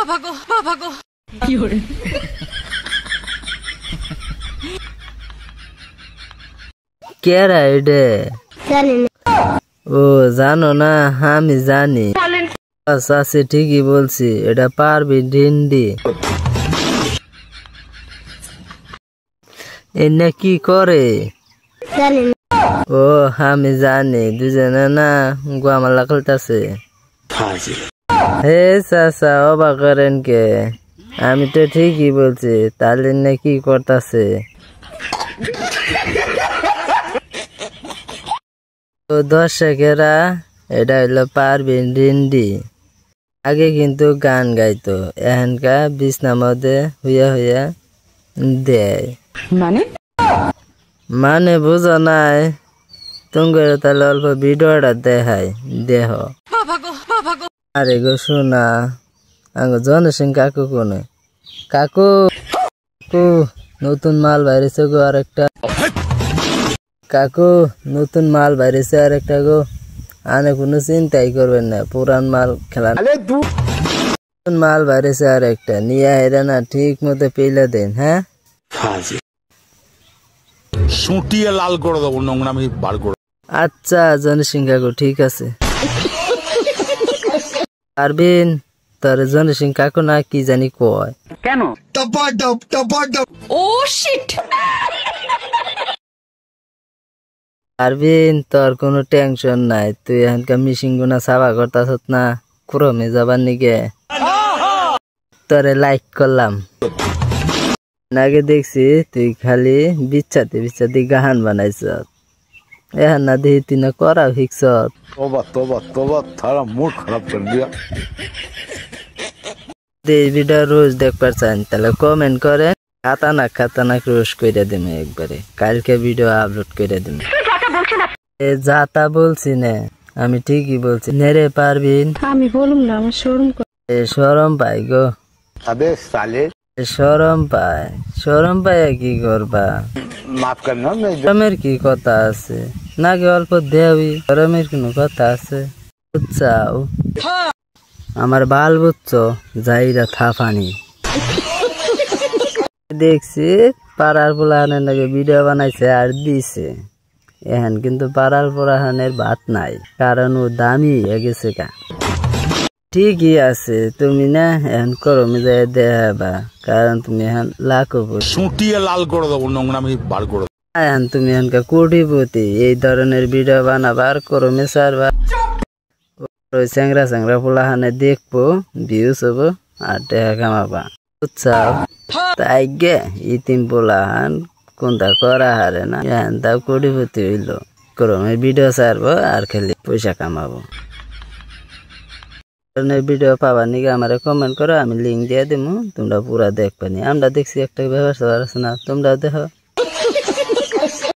বাবা গো কি হরে কেরা এটা ও জানো না আমি জানি আছে ঠিকই বলছি এটা পারবি ডিন্ডি এনে কি করে ও আমি জানি দুজনে না গোয়ামাল্লা খেলতেছে হে চাচা অবাক করেন কে আমি তো ঠিকই বলছি তাহলে না কি করতেছে তো দর্শকেরা এটা হইলো পারবিন ডিন্ডি আগে কিন্তু গান গাইতো এখানকার বিছনার মধ্যে হইয়া হইয়া দেয় মানে বুঝো নাই তুমি তাহলে অল্প ভিডিওটা দেখাই দেহ আরে গো শোনা আঙ্গ জনসিং কাকু কোনে কাকু নতুন মাল বাইরেছে গো আরেকটা কাকু নতুন মাল বাইরেছে আরেকটা গো আনে কোনো চিন্তাই করবেন না পুরান মাল খেলা নতুন মাল বাইরেছে আরেকটা নিয়ে হেরে না ঠিক মতো পেলে দেন হ্যাঁ সুটিয়ে লাল করে দেবো নোংরামি বার করে আচ্ছা জনসিং কাকু ঠিক আছে পারবিন তোর জনসিং কাকু না কি জানি কয় কেন ও শিট পারবিন তোর কোনো টেনশন নাই তুই এখানকার মিশিং গুনা সাবা করতাস না ক্রমে যাবার নিকে তোরে লাইক করলাম আগে দেখছি তুই খালি বিচ্ছাতে গাহান বানাইছ এখন না দেখি তুই না করা শিখছ তোবা থারা মুড খারাপ কর দিয়া এই ভিডিও রোজ দেখবার চান তাহলে কমেন্ট করেন খাতানাক রোজ করে দেবে একবারে কালকে ভিডিও আপলোড করে দেবে যাতা বলছি না আমি ঠিকই বলছি নেরে পারবিন আমি বলুম না আমার শরম শরম পাই গো আবে সালে শরম পায় কি করবা মাফ করনা শরমের কি কথা আছে নাকি অল্প দেবি শরমের কোনো কথা আছে বুঝছাও আমার বাল বুঝছো যাইরা থাফানি দেখছি পাড়ার পোলাহানের নাকি ভিডিও বানাইছে আর দিছে এখন কিন্তু পাড়ার পোলাহানের ভাত নাই কারণ ও দামি হয়ে গেছে কা ঠিকই আছে তুমি না এখন করমে যায় দেখাবা কারণ তুমি এখন লাখো সুটিয়ে লাল করে দেবো নোংরামি বার করে এখন তুমি এখানকার কোটিপতি এই ধরনের ভিডিও বানাবা আর করমে সারবা ওই চ্যাংরা পোলাহানে দেখবো ভিউজ হবো আর টাকা কামাবা বুঝছাও তাই গে ইতিম পোলাহান কোনটা করা হারে না এখন তাও কোটিপতি হইলো করমে ভিডিও ছাড়বো আর খালি পয়সা কামাবো ভিডিও পাবার নিকে আমার কমেন্ট করো আমি লিঙ্ক দিয়ে দেবো তোমরা পুরা দেখবানি আমরা দেখছি একটা ব্যবস্থা আছে না তোমরা দেখো